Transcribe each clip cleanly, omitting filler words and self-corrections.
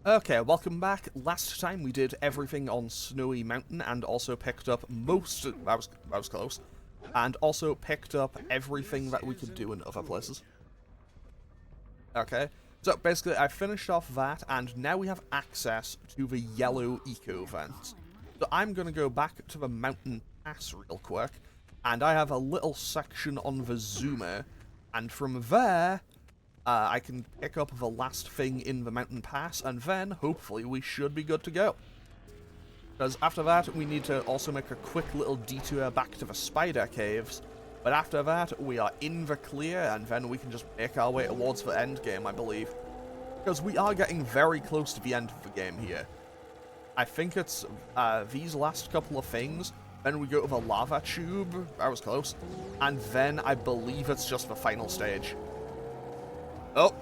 Okay, welcome back. Last time we did everything on Snowy Mountain and also picked up most... I was close. And also picked up everything that we could do in other places. Okay, so basically I finished off that and now we have access to the yellow eco vents. So I'm going to go back to the mountain pass real quick. And I have a little section on the zoomer. And from there... I can pick up the last thing in the mountain pass, and then, hopefully, we should be good to go. Because after that, we need to also make a quick little detour back to the spider caves, but after that, we are in the clear, and then we can just make our way towards the end game, I believe. Because we are getting very close to the end of the game here. I think it's these last couple of things, then we go to the lava tube, I was close, and then I believe it's just the final stage. Oh,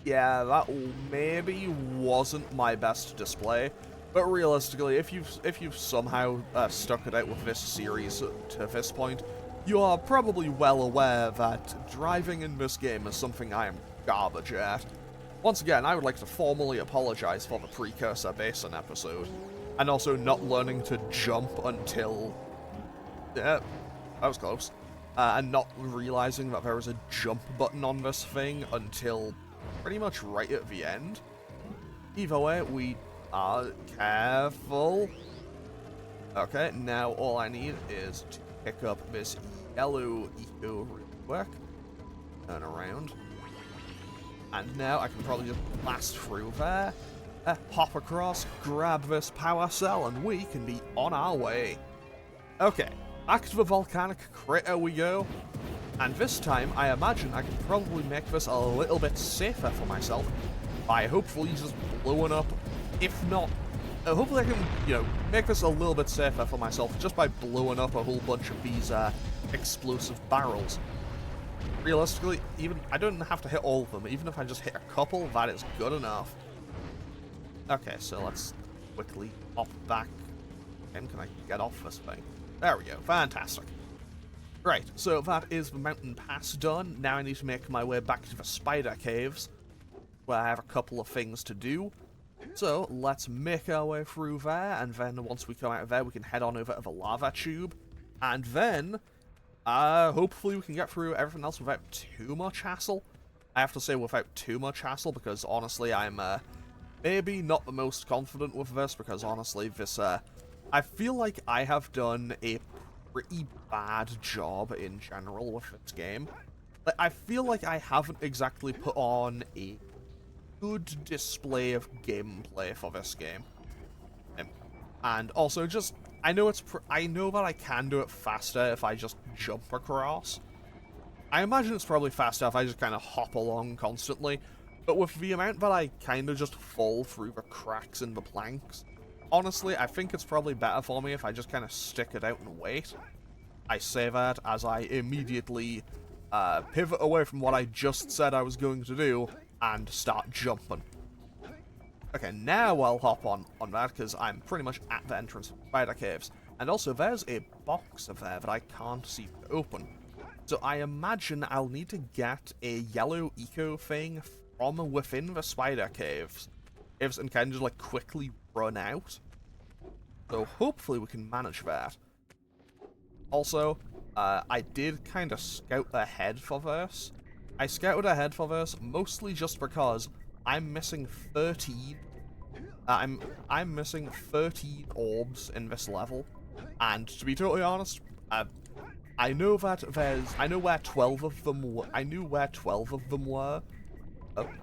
yeah, that maybe wasn't my best display, but realistically, if you've somehow stuck it out with this series to this point, you are probably well aware that driving in this game is something I am garbage at. Once again, I would like to formally apologize for the Precursor Basin episode, and also not learning to jump until... Yeah, that was close. And not realizing that there was a jump button on this thing until pretty much right at the end. Either way, we are careful. Okay, now all I need is to pick up this yellow eco real quick. Turn around. And now I can probably just blast through there. Hop across, grab this power cell, and we can be on our way. Okay. Back to the volcanic crater we go, and this time I imagine I can probably make this a little bit safer for myself by hopefully just blowing up, if not, hopefully I can, make this a little bit safer for myself just by blowing up a whole bunch of these explosive barrels. Realistically, even I don't have to hit all of them, even if I just hit a couple, that is good enough. Okay, so let's quickly hop back, and can I get off this thing? There we go, fantastic. Right, so that is the mountain pass done. Now I need to make my way back to the spider caves, where I have a couple of things to do. So, let's make our way through there, and then once we come out of there, we can head on over to the lava tube. And then, hopefully we can get through everything else without too much hassle. I have to say without too much hassle, because honestly, I'm, maybe not the most confident with this, because honestly, this, I feel like I have done a pretty bad job in general with this game. Like, I feel like I haven't exactly put on a good display of gameplay for this game. And also just, I know that I can do it faster if I just jump across. I imagine it's probably faster if I just kind of hop along constantly, but with the amount that I kind of just fall through the cracks in the planks, honestly, I think it's probably better for me if I just kind of stick it out and wait. I say that as I immediately pivot away from what I just said I was going to do and start jumping. Okay, now I'll hop on that because I'm pretty much at the entrance of Spider Caves. And also, there's a box of there that I can't seem to open. So I imagine I'll need to get a yellow eco thing from within the Spider Caves and kind of just like quickly run out. So hopefully we can manage that. Also, I did kind of scout ahead for this. I scouted ahead for this mostly just because I'm missing 13. I'm missing 13 orbs in this level, and to be totally honest, I know where 12 of them were. I knew where 12 of them were.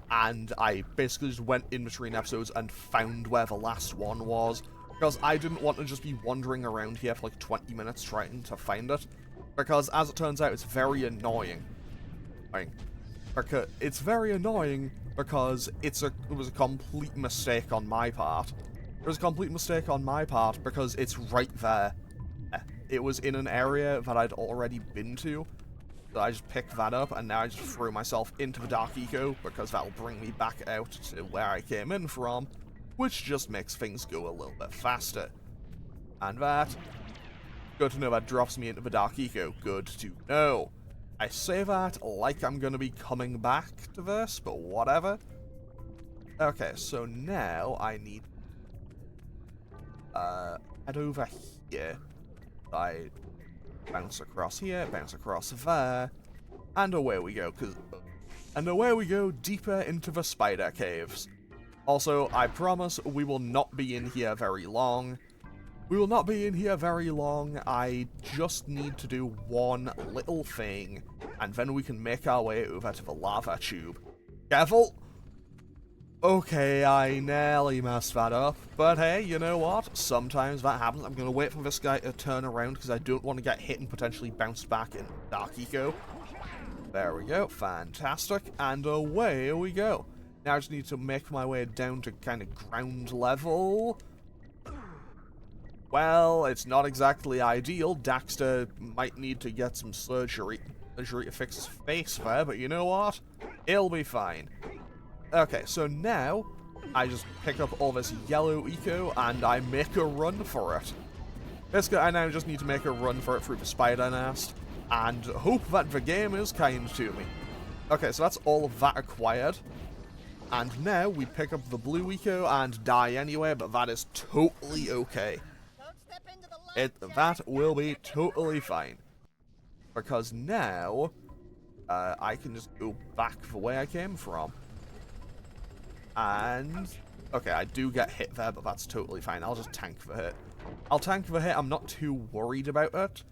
And I basically just went in between episodes and found where the last one was, because I didn't want to just be wandering around here for like 20 minutes trying to find it, because as it turns out, it's very annoying. It's very annoying because it was a complete mistake on my part. It was a complete mistake on my part because it's right there. It was in an area that I'd already been to. So I just picked that up, and now I just threw myself into the Dark Eco, because that'll bring me back out to where I came in from, which just makes things go a little bit faster. And that, good to know, that drops me into the Dark Eco, good to know. I say that like I'm going to be coming back to this, but whatever. Okay, so now I need head over here. I bounce across here, bounce across there, and away we go. And away we go deeper into the spider caves. Also, I promise we will not be in here very long. We will not be in here very long. I just need to do one little thing, and then we can make our way over to the lava tube. Careful! Okay, I nearly messed that up, but hey, you know what? Sometimes that happens. I'm going to wait for this guy to turn around because I don't want to get hit and potentially bounce back in Dark Eco. There we go, fantastic, and away we go. Now I just need to make my way down to kind of ground level. Well, it's not exactly ideal. Daxter might need to get some surgery to fix his face there, but you know what? He'll be fine. Okay, so now I just pick up all this yellow eco and I make a run for it. Basically, I now just need to make a run for it through the spider nest and hope that the game is kind to me. Okay, so that's all of that acquired. And now we pick up the blue eco and die anyway, but that is totally okay. That will be totally fine. Because now, I can just go back the way I came from. And, okay, I do get hit there, but that's totally fine. I'll just tank the hit. I'll tank the hit, I'm not too worried about it.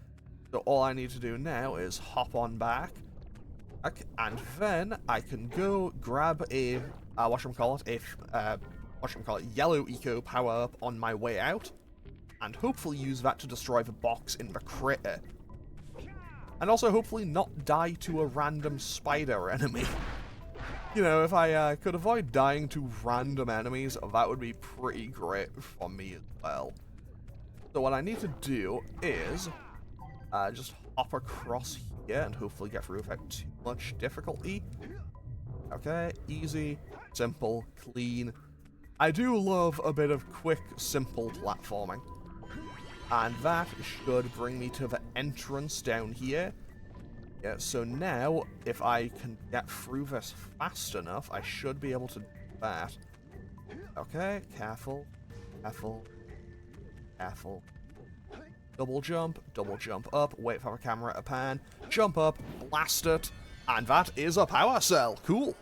So all I need to do now is hop on back. Okay, and then I can go grab a, yellow eco power-up on my way out. And hopefully use that to destroy the box in the crater. And also hopefully not die to a random spider enemy. You know, if I could avoid dying to random enemies, that would be pretty great for me as well. So what I need to do is just hop across here and hopefully get through without too much difficulty. Okay, easy, simple, clean. I do love a bit of quick, simple platforming. And that should bring me to the entrance down here. Yeah, so now, if I can get through this fast enough, I should be able to do that. Okay, careful, careful, careful. Double jump up, wait for the camera to pan, jump up, blast it, and that is a power cell. Cool.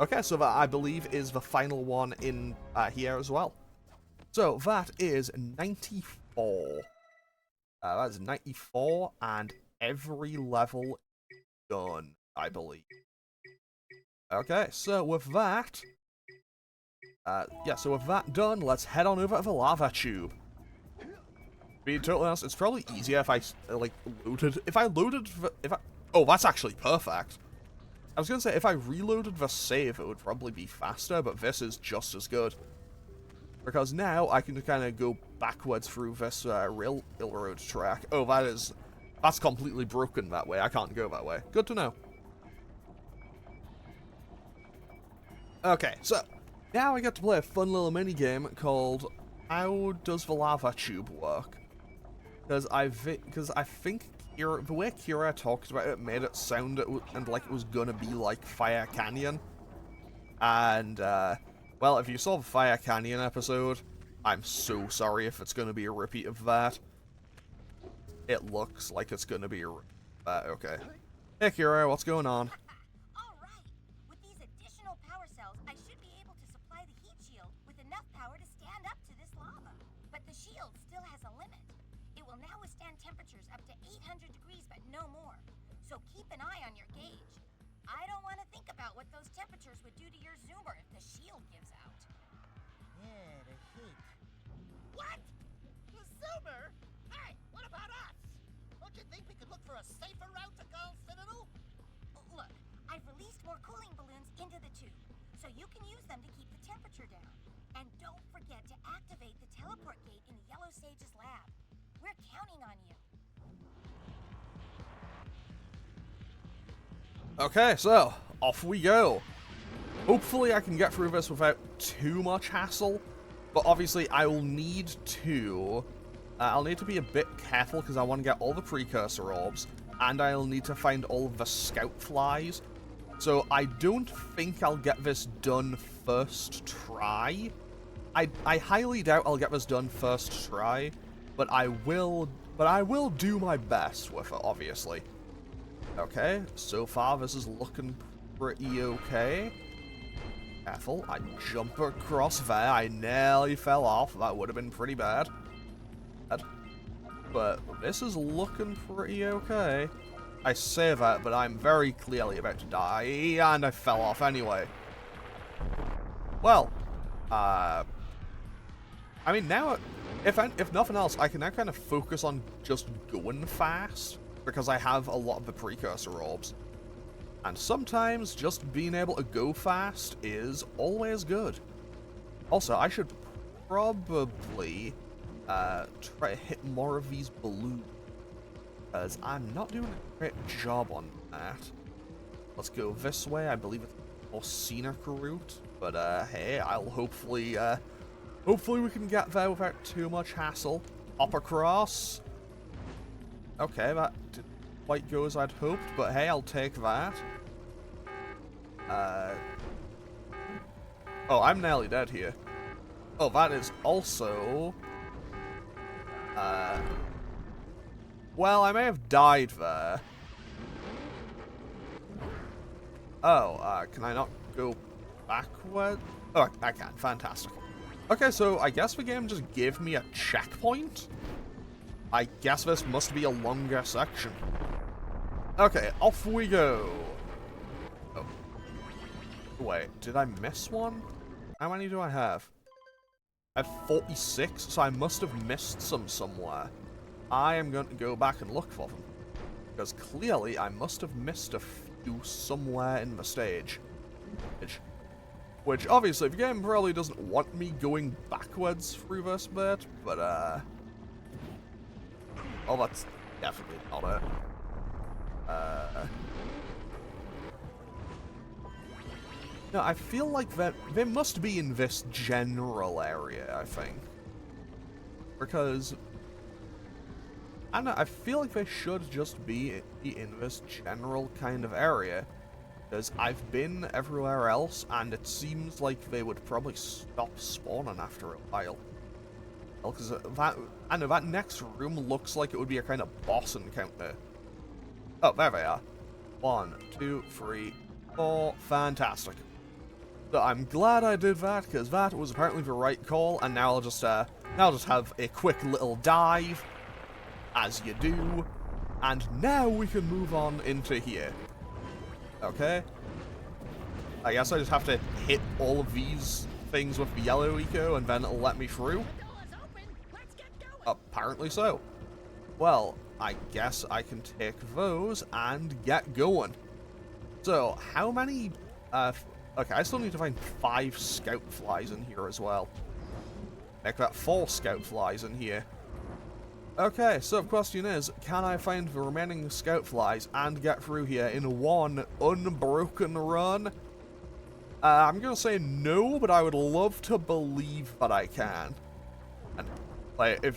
Okay, so that, I believe, is the final one in here as well. So, that is 94. That's 94, and every level done, I believe. Okay, so with that... so with that done, let's head on over to the lava tube. To be totally honest, it's probably easier if I, oh, that's actually perfect. I was gonna say, if I reloaded the save, it would probably be faster, but this is just as good. Because now I can kind of go backwards through this railroad track. Oh, that's completely broken that way. I can't go that way. Good to know. Okay, so now I get to play a fun little mini game called How Does the Lava Tube Work? Because I think Kira, the way Kira talked about it made it sound like it was gonna be like Fire Canyon. And well, if you saw the Fire Canyon episode, I'm so sorry if it's going to be a repeat of that. It looks like it's going to be a repeat of that. Okay. Hey, Kira, what's going on? Alright. With these additional power cells, I should be able to supply the heat shield with enough power to stand up to this lava. But the shield still has a limit. It will now withstand temperatures up to 800 degrees, but no more. So keep an eye on your gauge. I don't want to think about what those temperatures would do to your zoomer if the shield gives out. Yeah, the heat. What? The zoomer? Hey, what about us? Don't you think we could look for a safer route to Gull's Citadel? Look, I've released more cooling balloons into the tube, so you can use them to keep the temperature down. And don't forget to activate the teleport gate in the Yellow Sage's lab. We're counting on you. Okay, so off we go. Hopefully I can get through this without too much hassle, but obviously I will need to... I'll need to be a bit careful because I want to get all the Precursor orbs, and I'll need to find all of the scout flies. So I don't think I'll get this done first try. I highly doubt I'll get this done first try, but I will do my best with it, obviously. Okay, so far this is looking pretty okay. Careful, I jump across there. I nearly fell off. That would have been pretty bad. But this is looking pretty okay. I say that, but I'm very clearly about to die, and I fell off anyway. Well, I mean, now, if nothing else, I can now kind of focus on just going fast, because I have a lot of the Precursor orbs. And sometimes just being able to go fast is always good. Also, I should probably try to hit more of these balloons, because I'm not doing a great job on that. Let's go this way. I believe it's a more scenic route, but hey, I'll hopefully we can get there without too much hassle. Hop across. Okay, that didn't quite go as I'd hoped, but hey, I'll take that. Oh, I'm nearly dead here. Oh, that is also... well, I may have died there. Oh, can I not go backward? Oh, I can. Fantastic. Okay, so I guess the game just gave me a checkpoint? I guess this must be a longer section. Okay, off we go. Oh. Wait, did I miss one? How many do I have? I have 46, so I must have missed some somewhere. I am going to go back and look for them, because clearly I must have missed a few somewhere in the stage. Which obviously the game probably doesn't want me going backwards through this bit, but oh, that's definitely not it. No, I feel like that they must be in this general area, I think. Because I don't know, I feel like they should just be in this general kind of area. Because I've been everywhere else, and it seems like they would probably stop spawning after a while. Well, because I know that next room looks like it would be a kind of boss encounter. Oh, there they are. 1, 2, 3, 4. Fantastic. So I'm glad I did that, because that was apparently the right call, and now I'll just have a quick little dive, as you do, and now we can move on into here. Okay. I guess I just have to hit all of these things with the yellow eco, and then it'll let me through. Apparently so. Well, I guess I can take those and get going. So, how many... okay, I still need to find 5 scout flies in here as well. Make that 4 scout flies in here. Okay, so the question is, can I find the remaining scout flies and get through here in one unbroken run? I'm gonna say no, but I would love to believe that I can. And, like,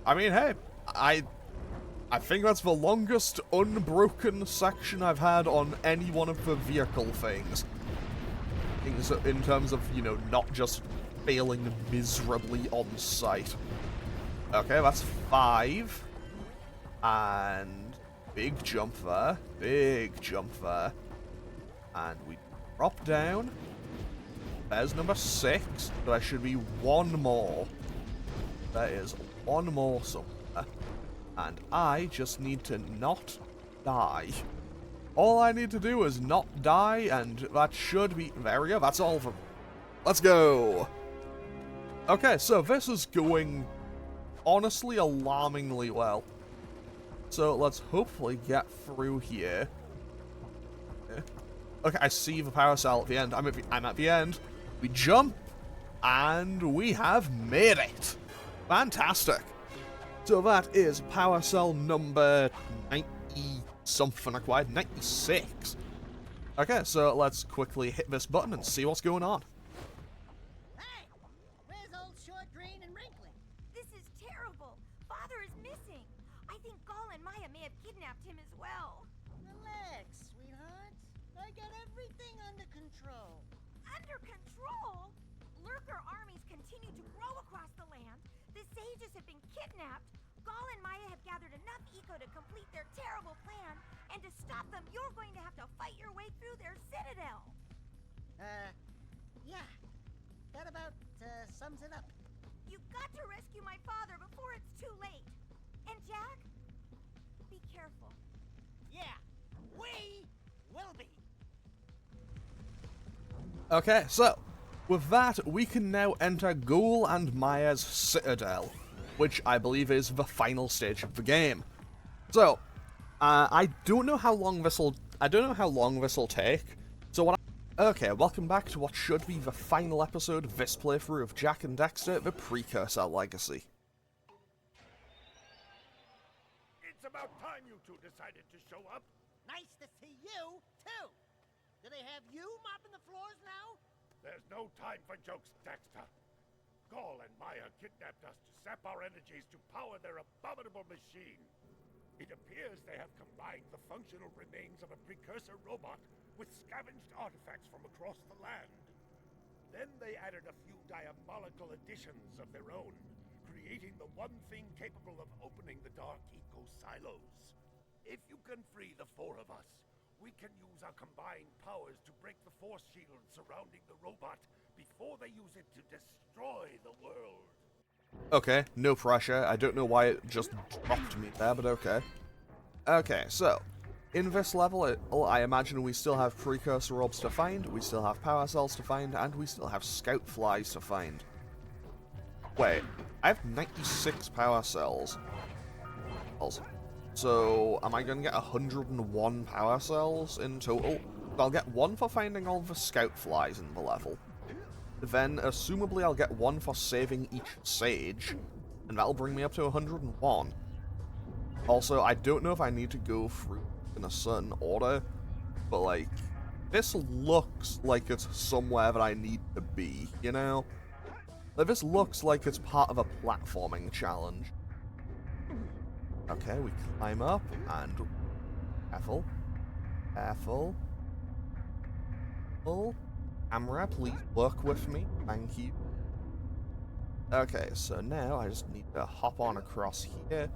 I mean, hey, I think that's the longest unbroken section I've had on any one of the vehicle things. In terms of, you know, not just failing miserably on sight. Okay, that's 5. And big jump there. Big jump there. And we drop down. There's number 6. So there should be 1 more. There is 1 more somewhere. And I just need to not die. All I need to do is not die, and that should be... There we go, that's all of them. Let's go! Okay, so this is going... honestly, alarmingly well. So let's hopefully get through here. Okay, I see the power cell at the end. I'm at the end. We jump, and we have made it. Fantastic. So that is power cell number 90-something acquired, 96. Okay, so let's quickly hit this button and see what's going on. Hey! Where's old short, green, and wrinkly? This is terrible. Father is missing. I think Gall and Maia may have kidnapped Precursor armies continue to grow across the land. The sages have been kidnapped. Gaul and Maia have gathered enough eco to complete their terrible plan, and to stop them, you're going to have to fight your way through their citadel. Yeah. That about, sums it up. You've got to rescue my father before it's too late. And Jak, be careful. Yeah, we will be. Okay, so, with that, we can now enter Gaul and Maia's Citadel, which I believe is the final stage of the game. So, I don't know how long this'll take. So okay, welcome back to what should be the final episode of this playthrough of Jak and Daxter: The Precursor Legacy. It's about time you two decided to show up. Nice to see you, too. Do they have you mopping the floors now? There's no time for jokes, Daxter. Gaul and Maia kidnapped us to sap our energies to power their abominable machine. It appears they have combined the functional remains of a precursor robot with scavenged artifacts from across the land. Then they added a few diabolical additions of their own, creating the one thing capable of opening the dark eco silos. If you can free the four of us, we can use our combined powers to break the force shield surrounding the robot before they use it to destroy the world. Okay, no pressure. I don't know why it just dropped me there, but okay. Okay, so, in this level, I imagine we still have Precursor orbs to find, we still have power cells to find, and we still have scout flies to find. Wait, I have 96 power cells. So, am I going to get 101 power cells in total? I'll get one for finding all the scout flies in the level. Then, assumably, I'll get one for saving each sage, and that'll bring me up to 101. Also, I don't know if I need to go through in a certain order, but, like, this looks like it's somewhere that I need to be, you know? Like, this looks like it's part of a platforming challenge. Okay, we climb up, and... Careful. Careful. Camera, please work with me. Thank you. Okay, so now I just need to hop on across here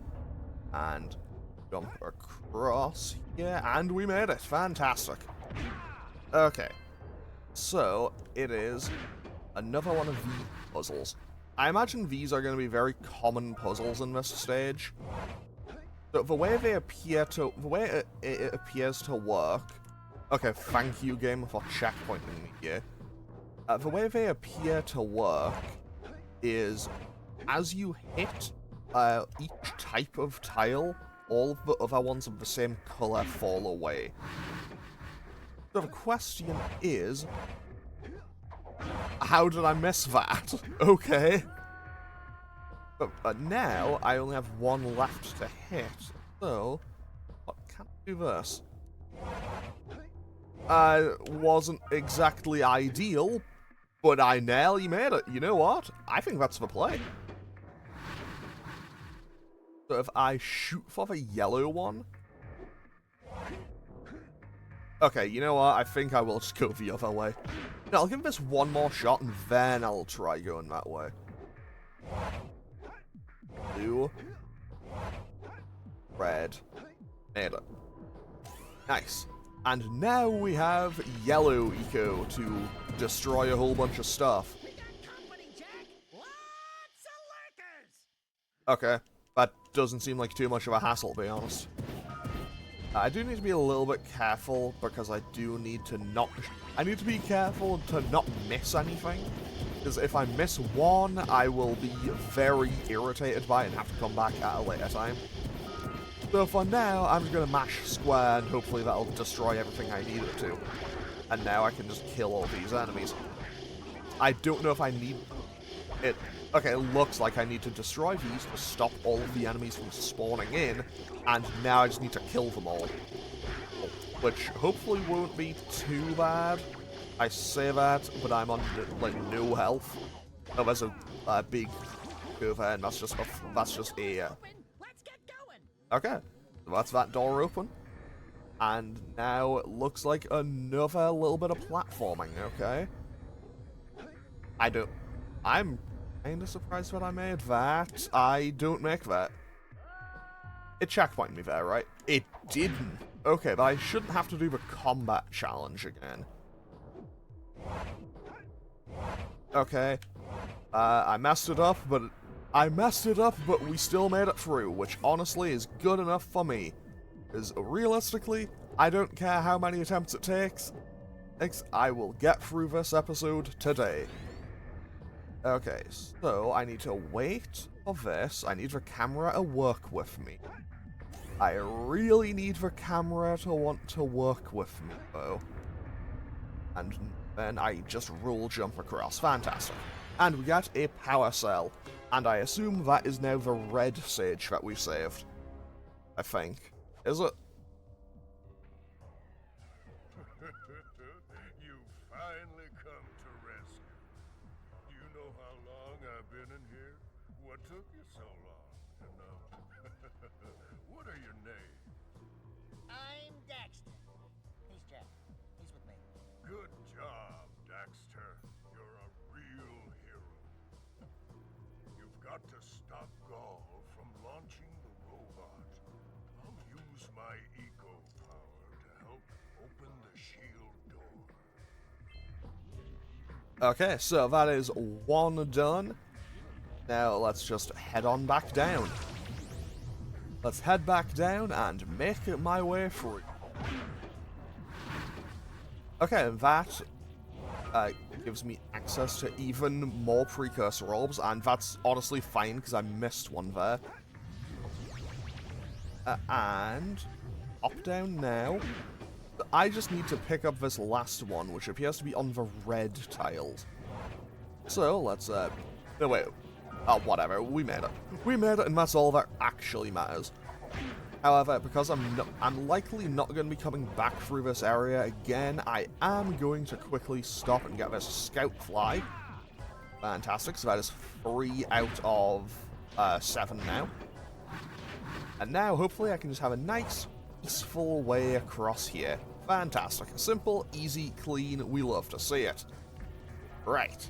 and jump across here, and we made it. Fantastic. Okay, so it is another one of these puzzles. I imagine these are going to be very common puzzles in this stage. So the way they appear to, it appears to work. Okay, thank you, game, for checkpointing me here. The way they appear to work is, as you hit each type of tile, all of the other ones of the same color fall away. So the question is, how did I miss that? Okay. But now, I only have one left to hit, so what can I do this? Wasn't exactly ideal, but I nearly made it. You know what? I think that's the play. So if I shoot for the yellow one... Okay, you know what? I think I will just go the other way. No, I'll give this one more shot, and then I'll try going that way. Blue. Red. Made it. Nice. And now we have yellow eco to destroy a whole bunch of stuff. We got company, Jak. Lots of lurkers. Okay, that doesn't seem like too much of a hassle, to be honest. I do need to be a little bit careful, because I do need to not... I need to be careful to not miss anything, because if I miss one, I will be very irritated by it and have to come back at a later time. So for now, I'm just going to mash square, and hopefully that'll destroy everything I need it to. And now I can just kill all these enemies. I don't know if I need it... Okay, it looks like I need to destroy these to stop all of the enemies from spawning in, and now I just need to kill them all. Which hopefully won't be too bad. I say that, but I'm on, like, no health. Oh, there's a big over, and that's just a... Let's get going. Okay, so that's that door open. And now it looks like another little bit of platforming, okay? I'm kind of surprised that I made that. I don't make that. It checkpointed me there, right? It didn't. Okay, but I shouldn't have to do the combat challenge again. Okay. I messed it up, but we still made it through, which honestly is good enough for me. Because realistically, I don't care how many attempts it takes. I will get through this episode today. Okay, so I need to wait for this. I need the camera to work with me. I really need the camera to want to work with me, though. And then I just rule jump across. Fantastic. And we get a power cell. And I assume that is now the red sage that we saved. I think. Is it? You finally come to rescue. Do you know how long I've been in here? What took you so long? What are your names? I'm Daxter. He's Jack. He's with me. Good job, Daxter. You're a real hero. You've got to stop Gaul from launching the robot. I'll use my eco power to help open the shield door. Okay, so that is one done. Now let's just head on back down. Let's head back down and make my way through. Okay, that gives me access to even more precursor orbs, and that's honestly fine because I missed one there. And up down now. I just need to pick up this last one, which appears to be on the red tiles. So let's no wait. Oh, whatever. We made it. We made it, and that's all that actually matters. However, because I'm likely not going to be coming back through this area again, I am going to quickly stop and get this scout fly. Fantastic. So that is 3 out of 7 now. And now, hopefully, I can just have a nice, peaceful way across here. Fantastic. Simple, easy, clean. We love to see it. Right.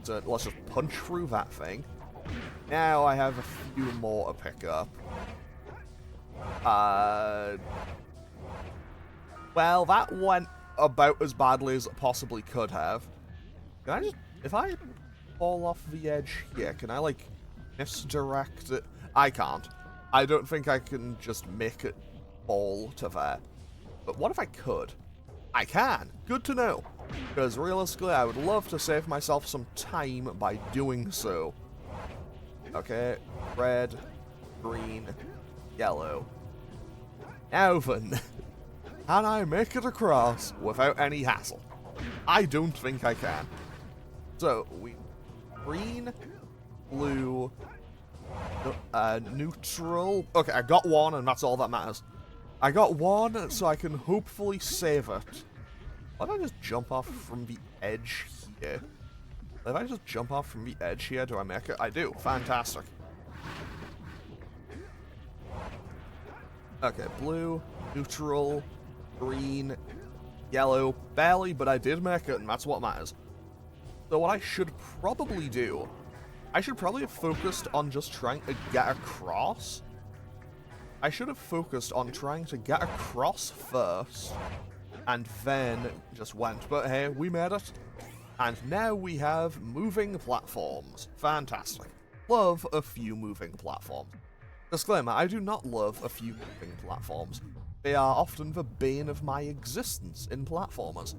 So let's just punch through that thing. Now I have a few more to pick up. Well, that went about as badly as it possibly could have. Can I just... If I fall off the edge here, can I, like, misdirect it? I can't. I don't think I can just make it fall to there. But what if I could? I can. Good to know. Because realistically, I would love to save myself some time by doing so. Okay. Red, green, yellow. Now then, can I make it across without any hassle? I don't think I can. So, we... Green, blue, neutral... Okay, I got one, and that's all that matters. I got one, so I can hopefully save it. Why don't I just jump off from the edge here? If I just jump off from the edge here, do I make it? I do. Fantastic. Okay, blue, neutral, green, yellow. Barely, but I did make it, and that's what matters. So what I should probably do... I should probably have focused on just trying to get across. I should have focused on trying to get across first, and then just went. But hey, we made it. And now we have moving platforms. Fantastic. Love a few moving platforms. Disclaimer, I do not love a few moving platforms. They are often the bane of my existence in platformers.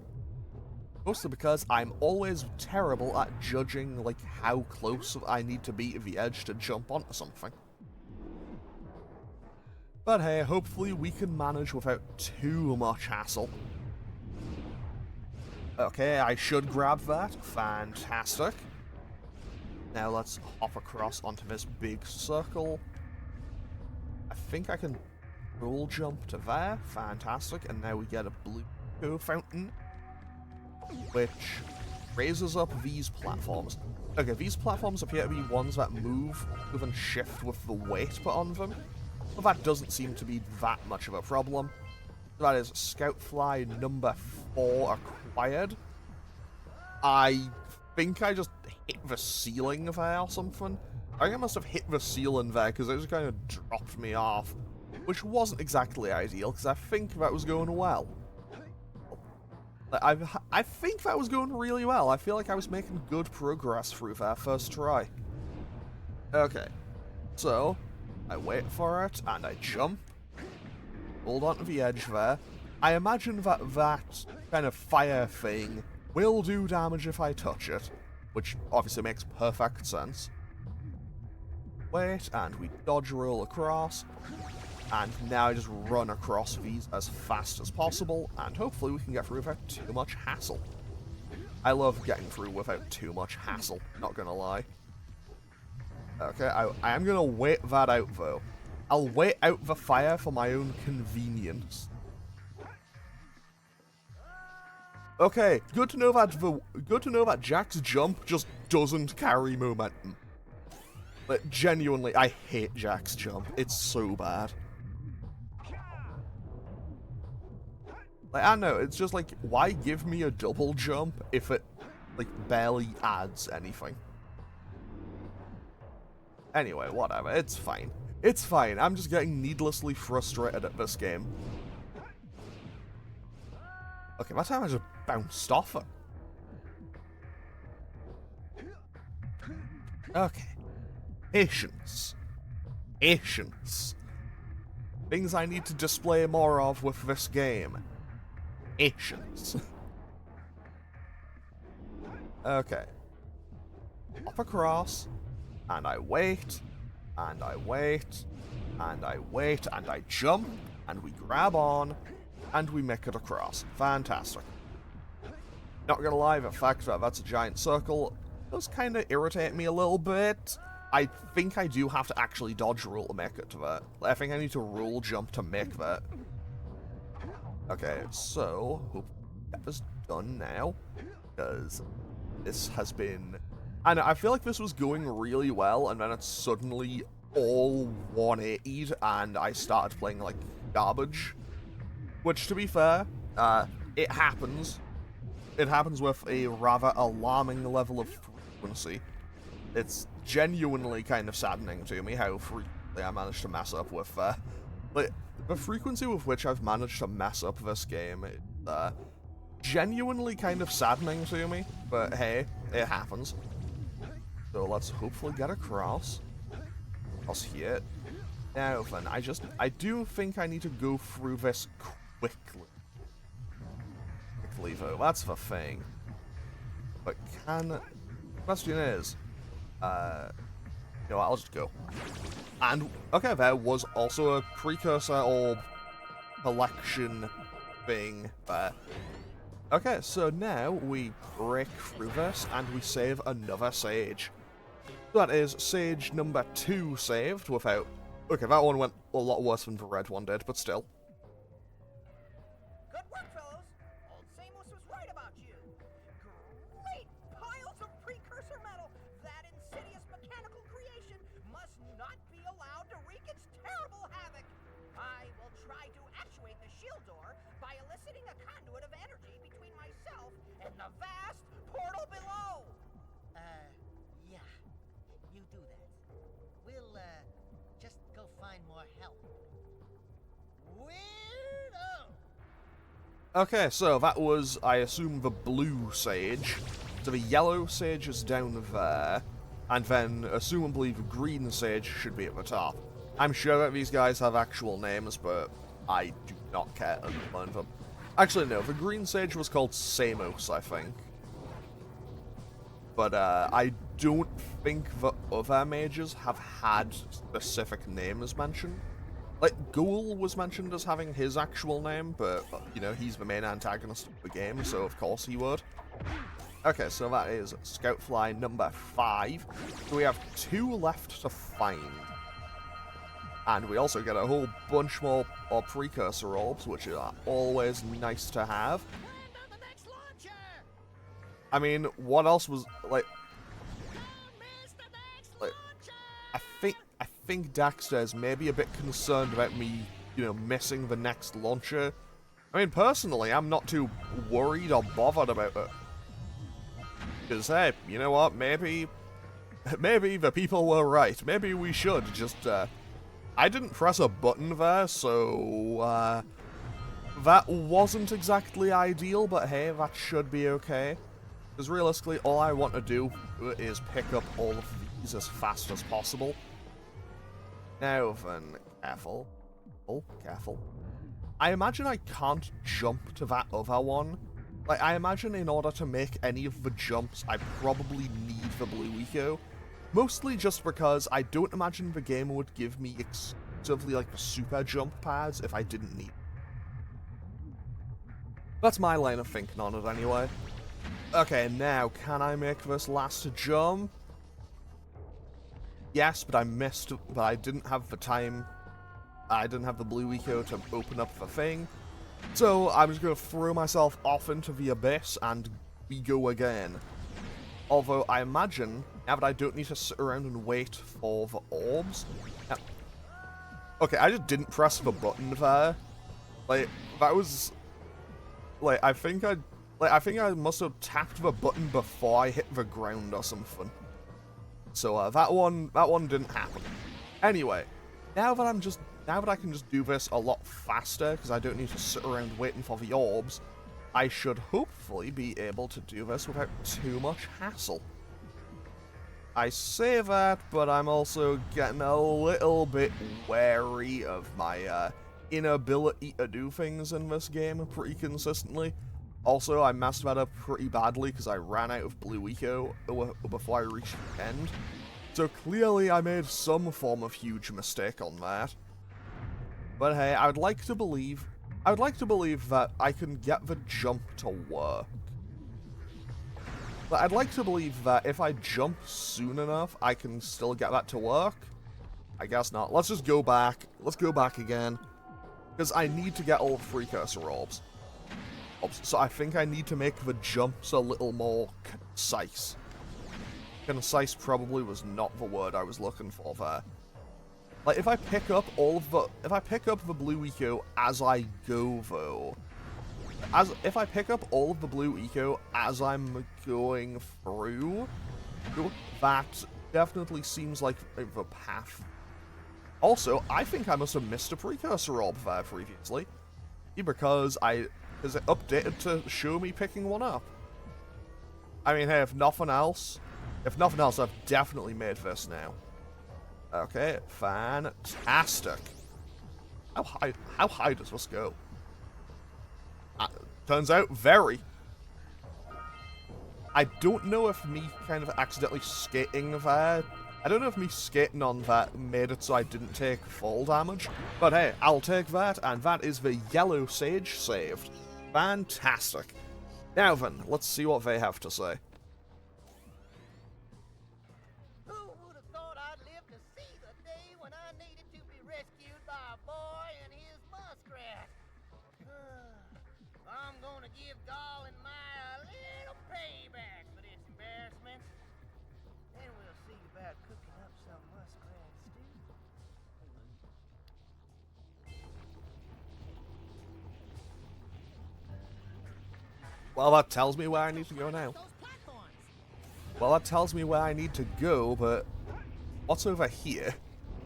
Mostly because I'm always terrible at judging, like, how close I need to be to the edge to jump onto something. But hey, hopefully we can manage without too much hassle. Okay, I should grab that. Fantastic. Now let's hop across onto this big circle. I think I can roll jump to there. Fantastic. And now we get a blue fountain, which raises up these platforms. Okay, these platforms appear to be ones that move and shift with the weight put on them. But that doesn't seem to be that much of a problem. That is Scout Fly number 4 acquired. I think I just hit the ceiling there or something. I think I must have hit the ceiling there because it just kind of dropped me off, which wasn't exactly ideal because I think that was going well. I think that was going really well. I feel like I was making good progress through that first try. Okay, so I wait for it and I jump, hold onto the edge there. I imagine that that kind of fire thing will do damage if I touch it, which obviously makes perfect sense. Wait, and we dodge roll across, and now I just run across these as fast as possible, and hopefully we can get through without too much hassle. I love getting through without too much hassle, not gonna lie. Okay, I am gonna wait that out though. I'll wait out the fire for my own convenience. Okay, good to know that Jak's jump just doesn't carry momentum. Like, genuinely, I hate Jak's jump. It's so bad. Like, I don't know, it's just like, why give me a double jump if it, like, barely adds anything? Anyway, whatever, it's fine. It's fine, I'm just getting needlessly frustrated at this game. Okay, that time I just bounced off it. Okay. Patience. Patience. Things I need to display more of with this game. Patience. Okay. Hop across, and I wait, and I wait, and I wait, and I jump, and we grab on, and we make it across. Fantastic. Not gonna lie, the fact that that's a giant circle does kind of irritate me a little bit. I think I do have to actually dodge roll to make it to that. I think I need to roll jump to make that. Okay, so hope that is done now, because this has been... And I feel like this was going really well, and then it suddenly all 180'd, and I started playing like garbage. Which, to be fair, it happens. It happens with a rather alarming level of frequency. It's genuinely kind of saddening to me how frequently I managed to mess up with, like, the frequency with which I've managed to mess up this game is, genuinely kind of saddening to me, but hey, it happens. So let's hopefully get across here. Now then, I do think I need to go through this quickly. Quickly though, that's the thing. But question is, you know what, I'll just go. And, okay, there was also a precursor orb collection thing there. Okay, so now we break through this and we save another sage. So that is sage number 2 saved without... Okay, that one went a lot worse than the red one did, but still. Good work, fellows. Old Samus was right about you. Great piles of precursor metal. That insidious mechanical creation must not be allowed to wreak its terrible havoc. I will try to actuate the shield door by eliciting a conduit of energy between myself and the vast portal below. Yeah. You do that. We'll, just go find more help. Weirdo! Okay, so that was, I assume, the blue sage. So the yellow sage is down there, and then, assumably, the green sage should be at the top. I'm sure that these guys have actual names, but I do not care to learn them. Actually, no, the green sage was called Samos, I think. But, I don't think the other mages have had specific names mentioned. Like, Ghoul was mentioned as having his actual name, but, you know, he's the main antagonist of the game, so of course he would. Okay, so that is Scoutfly number 5. So we have 2 left to find. And we also get a whole bunch more precursor orbs, which are always nice to have. I mean, what else was, like... I think Daxter is maybe a bit concerned about me, you know, missing the next launcher. I mean, personally, I'm not too worried or bothered about it. Because, hey, you know what, maybe the people were right. Maybe we should just, I didn't press a button there, so, that wasn't exactly ideal, but hey, that should be okay. Because realistically, all I want to do is pick up all of these as fast as possible. Now then, careful. Oh, careful. I imagine I can't jump to that other one. Like, I imagine in order to make any of the jumps, I probably need the blue eco. Mostly just because I don't imagine the game would give me exclusively, like, the super jump pads if I didn't need. That's my line of thinking on it anyway. Okay, now, can I make this last jump? Yes, but I missed, but I didn't have the time. I didn't have the blue eco to open up the thing. So, I'm just going to throw myself off into the abyss, and we go again. Although, I imagine, now that I don't need to sit around and wait for the orbs... Okay, I just didn't press the button there. Like, that was... Like, I think I must have tapped the button before I hit the ground or something. So, that one didn't happen. Anyway, now that I can just do this a lot faster, because I don't need to sit around waiting for the orbs, I should hopefully be able to do this without too much hassle. I say that, but I'm also getting a little bit wary of my inability to do things in this game pretty consistently. Also, I messed that up pretty badly because I ran out of blue eco before I reached the end. So clearly I made some form of huge mistake on that. But hey, I would like to believe that I can get the jump to work. But I'd like to believe that if I jump soon enough, I can still get that to work. I guess not. Let's just go back. Let's go back again. Because I need to get all the precursor orbs. So I think I need to make the jumps a little more concise. Concise probably was not the word I was looking for there. Like, if I pick up the blue eco as I go, though, if I pick up all of the blue eco as I'm going through, that definitely seems like the path. Also, I think I must have missed a precursor orb there previously, because it updated to show me picking one up. I mean, hey, if nothing else, I've definitely made this now. Okay, fantastic. How high does this go? Turns out, very. I don't know if me kind of accidentally skating there, I don't know if me skating on that made it so I didn't take fall damage, but hey, I'll take that, and that is the yellow sage saved. Fantastic. Now then, let's see what they have to say. Who would have thought I'd live to see the day when I needed to be rescued by a boy and his muskrat? I'm gonna give Gall and Maia a little payback for this embarrassment. Then we'll see about cooking up some muskrat stew. Well, that tells me where I need to go now. Well, that tells me where I need to go, but what's over here?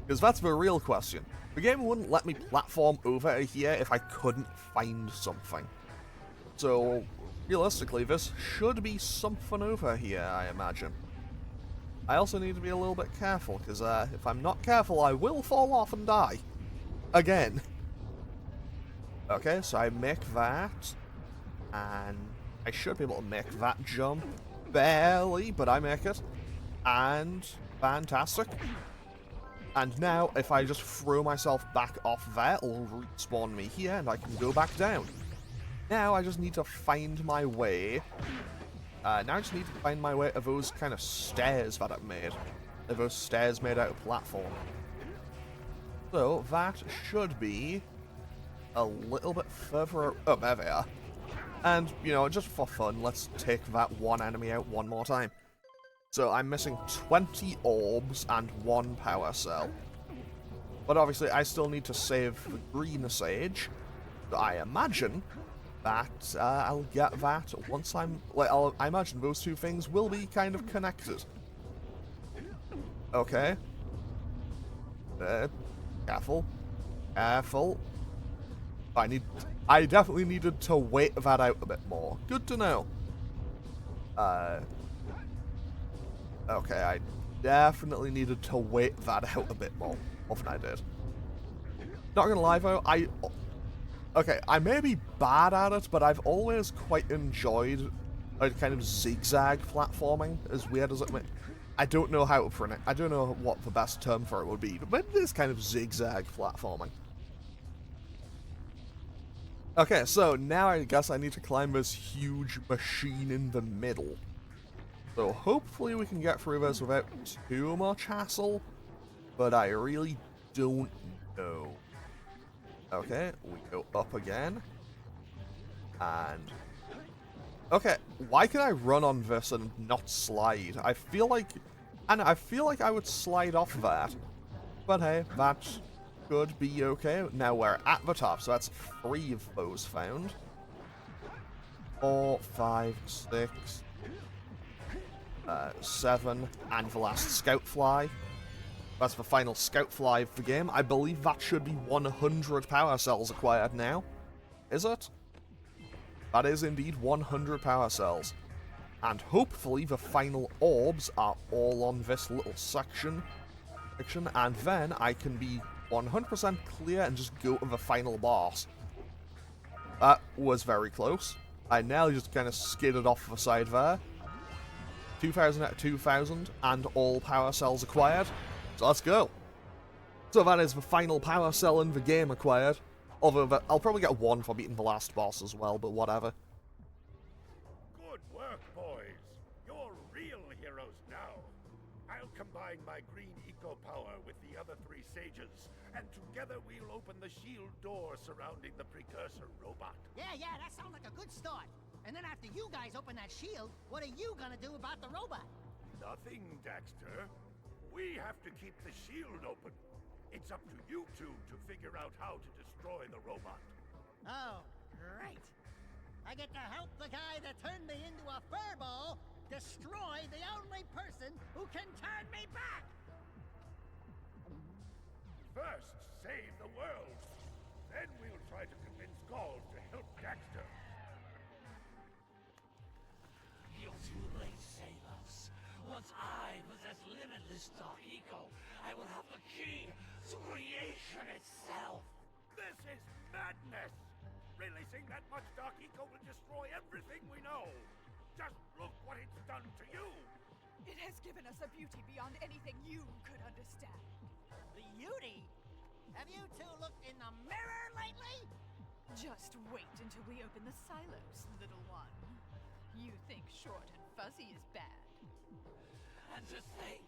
Because that's the real question. The game wouldn't let me platform over here if I couldn't find something. So, realistically, this should be something over here, I imagine. I also need to be a little bit careful, because if I'm not careful, I will fall off and die. Again. Okay, so I make that, and I should be able to make that jump. Barely, but I make it. And fantastic. And now, if I just throw myself back off there, it'll respawn me here, and I can go back down. Now, I just need to find my way. Now I just need to find my way to those kind of stairs that I've made. Those stairs made out of platform. So, that should be a little bit further... Oh, there they are. And, you know, just for fun, let's take that one enemy out one more time. So I'm missing 20 orbs and 1 power cell. But obviously I still need to save the green sage. So I imagine that I'll get that once I'm like I imagine those two things will be kind of connected. Okay. Careful. Careful. I definitely needed to wait that out a bit more. Good to know. Okay, I definitely needed to wait that out a bit more than I did. Not gonna lie though, okay, I may be bad at it, but I've always quite enjoyed like kind of zigzag platforming, as weird as it may. I don't know how to pronounce. I don't know what the best term for it would be, but it is kind of zigzag platforming. Okay, so now I guess I need to climb this huge machine in the middle. So hopefully we can get through this without too much hassle, but I really don't know. Okay, we go up again. And... okay, why can I run on this and not slide? I feel like I would slide off that. But hey, that could be okay. Now we're at the top, so that's 3 of those found. 4, 5, 6, 7, and the last scout fly. That's the final scout fly of the game. I believe that should be 100 power cells acquired now. Is it? That is indeed 100 power cells. And hopefully the final orbs are all on this little section. And then I can be 100% clear and just go to the final boss. That was very close. I now just kind of skidded off the side there. 2000 out of 2000 and all power cells acquired. So let's go. So that is the final power cell in the game acquired. Although I'll probably get 1 for beating the last boss as well, but whatever. Good work, boys. You're real heroes now. I'll combine my green eco power with the other 3 sages, and together we'll open the shield door surrounding the Precursor robot. Yeah, that sounds like a good start. And then after you guys open that shield, what are you gonna do about the robot? Nothing, Daxter. We have to keep the shield open. It's up to you two to figure out how to destroy the robot. Oh, great. I get to help the guy that turned me into a furball destroy the only person who can turn me back! First, save the world. Then we'll try to convince Gaul to help Daxter. You're too late, sailors. Once I possess limitless dark eco, I will have the key to creation itself. This is madness! Releasing that much dark eco will destroy everything we know. Just look what it's done to you. It has given us a beauty beyond anything you could understand. Beauty? Have you two looked in the mirror lately? Just wait until we open the silos, little one. You think short and fuzzy is bad. And to think,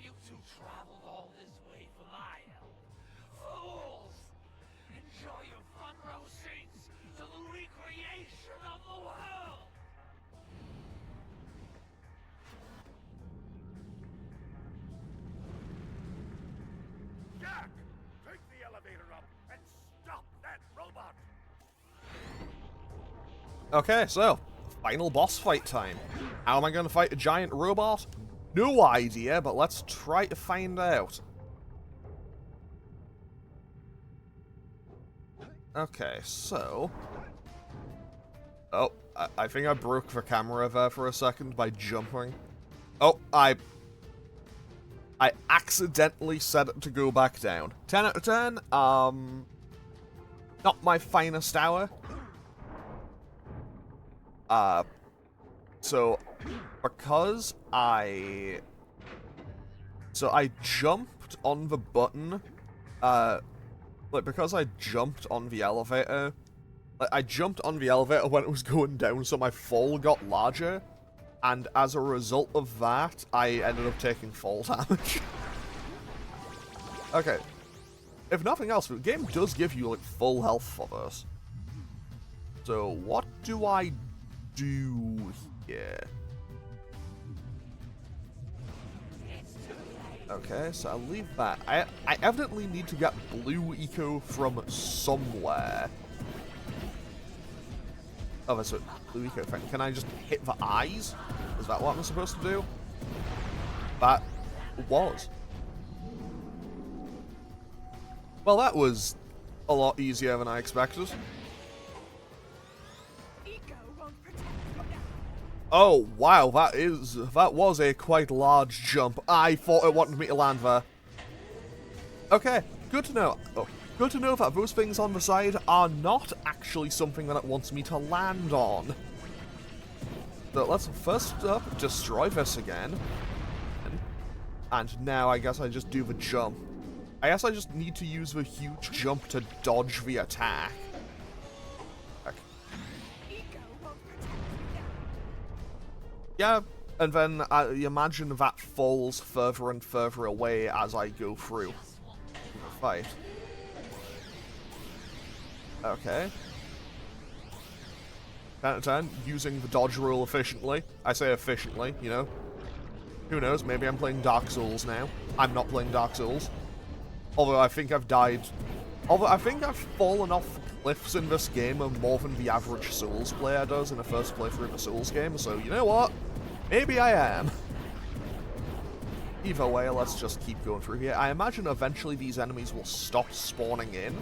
you two traveled all this way for my help. Fools! Enjoy your front row seats to the recreation of the world! Jack! Take the elevator up and stop that robot! Okay, so, final boss fight time. How am I going to fight a giant robot? No idea, but let's try to find out. Okay, so... oh, I think I broke the camera there for a second by jumping. Oh, I accidentally set it to go back down. 10 out of 10, not my finest hour. So, because I jumped on the button, because I jumped on the elevator, I jumped on the elevator when it was going down, so my fall got larger, and as a result of that, I ended up taking fall damage. Okay, if nothing else, the game does give you, like, full health for this. So, what do I do here? Okay, so I'll leave that. I evidently need to get blue eco from somewhere. Oh, that's a blue eco effect. Can I just hit the eyes? Is that what I'm supposed to do? That was. Well, that was a lot easier than I expected. Eco won't protect you now. Oh, wow, that was a quite large jump. I thought it wanted me to land there. Okay, good to know. Oh, good to know that those things on the side are not actually something that it wants me to land on. So let's first up destroy this again. And now I guess I just do the jump. I guess I just need to use the huge jump to dodge the attack. Okay. Eco won't protect you now. Yeah, and then I imagine that falls further and further away as I go through the fight. Okay. 10 out of 10, using the dodge rule efficiently. I say efficiently, you know. Who knows, maybe I'm playing Dark Souls now. I'm not playing Dark Souls. Although I think I've died... Although I think I've fallen off cliffs in this game more than the average Souls player does in the first playthrough of a Souls game, so you know what? Maybe I am. Either way, let's just keep going through here. I imagine eventually these enemies will stop spawning in.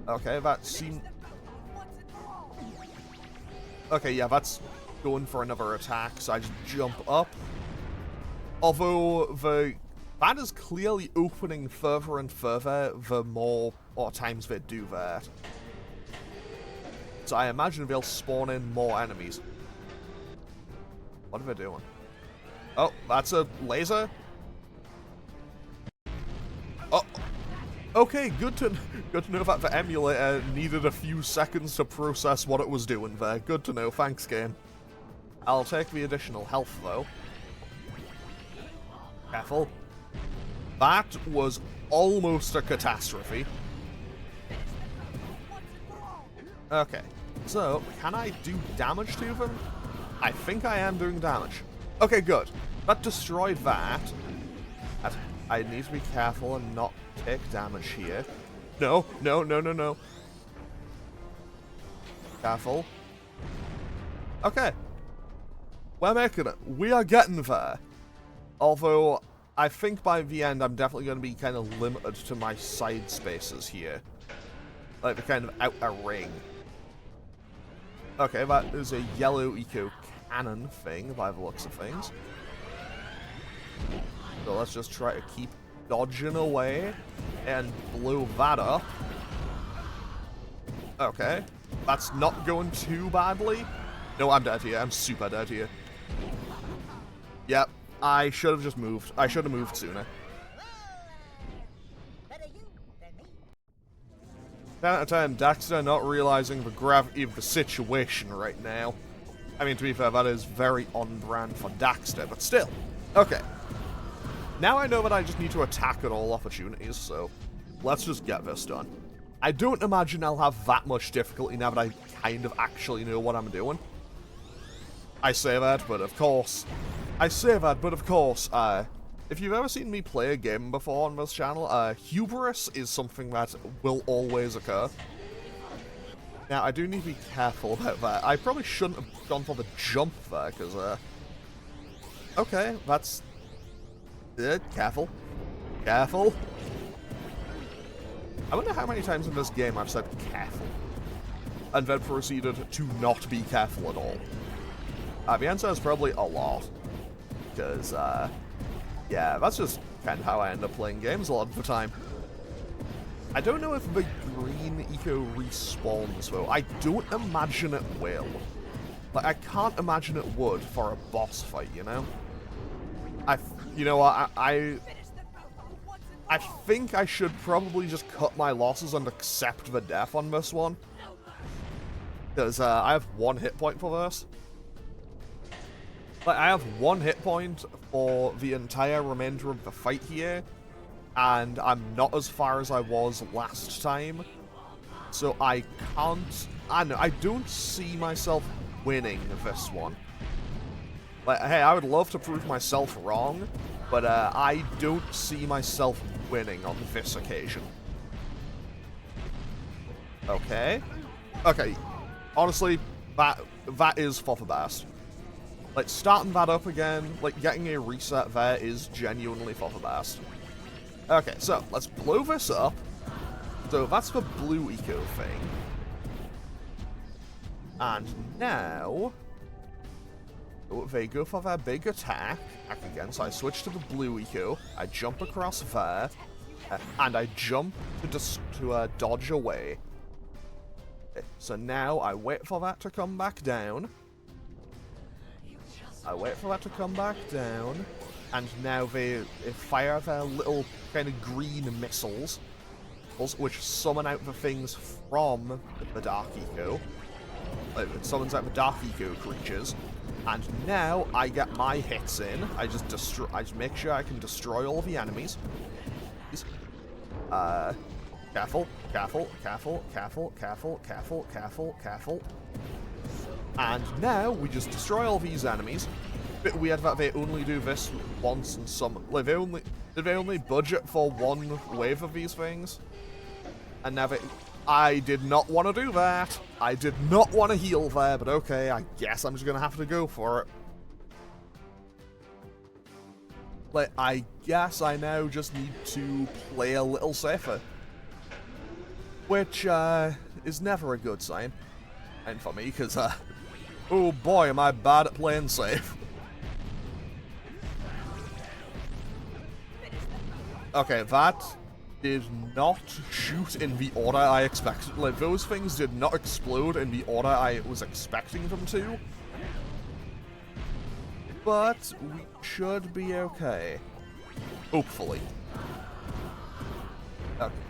Okay, that seems... Okay, yeah, that's going for another attack, so I just jump up. Although, that is clearly opening further and further the more times they do that. So I imagine they'll spawn in more enemies. What are they doing? Oh, that's a laser? Oh, okay, good to know that the emulator needed a few seconds to process what it was doing there. Good to know, thanks game. I'll take the additional health though. Careful. That was almost a catastrophe. Okay, so can I do damage to them? I think I am doing damage. Okay, good. That destroyed that. I need to be careful and not take damage here. No, no, no, no, no. Careful. Okay. We're making it. We are getting there. Although, I think by the end I'm definitely going to be kind of limited to my side spaces here. Like the kind of outer ring. Okay, that is a yellow eco cannon thing by the looks of things. So let's just try to keep dodging away and blow that up. Okay, that's not going too badly. No, I'm dead here. I'm super dead here. Yep, I should have just moved. I should have moved sooner. Better you than me. 10 out of 10, Daxter not realizing the gravity of the situation right now. I mean, to be fair, that is very on brand for Daxter, but still. Okay. Now I know that I just need to attack at all opportunities, so let's just get this done. I don't imagine I'll have that much difficulty now that I kind of actually know what I'm doing. I say that, but of course... if you've ever seen me play a game before on this channel, hubris is something that will always occur. Now, I do need to be careful about that. I probably shouldn't have gone for the jump there, because, okay, that's... careful. Careful. I wonder how many times in this game I've said careful, and then proceeded to not be careful at all. The answer is probably a lot. Because, yeah, that's just kind of how I end up playing games a lot of the time. I don't know if the green eco respawns, though. I don't imagine it will. Like, I can't imagine it would for a boss fight, you know? You know what, I think I should probably just cut my losses and accept the death on this one. Because, I have 1 hit point for this. Like, I have 1 hit point for the entire remainder of the fight here, and I'm not as far as I was last time, so I can't... I don't see myself winning this one. Like, hey, I would love to prove myself wrong, but I don't see myself winning on this occasion. Okay. Okay, honestly, that is for the best. Like, starting that up again, like, getting a reset there is genuinely for the best. Okay, so, let's blow this up. So, that's the blue eco thing. And now, they go for their big attack again, so I switch to the blue eco, I jump across there, and I jump to dodge away. Okay, so now I wait for that to come back down. I wait for that to come back down, and now they fire their little kind of green missiles, which summon out the things from the Dark Eco. It summons out the Dark Eco creatures, and now I get my hits in. I just make sure I can destroy all the enemies. Careful, careful, careful, careful, careful, careful, careful, careful. And now we just destroy all these enemies. Bit weird that they only do this once and some. Like they only budget for one wave of these things. And now I did not want to do that. I did not want to heal there, but okay, I guess I'm just gonna have to go for it. Like, I guess I now just need to play a little safer. Which, is never a good sign. And for me, because, oh boy, am I bad at playing safe. Okay, that did not shoot in the order I expected. Like, those things did not explode in the order I was expecting them to. But we should be okay. Hopefully.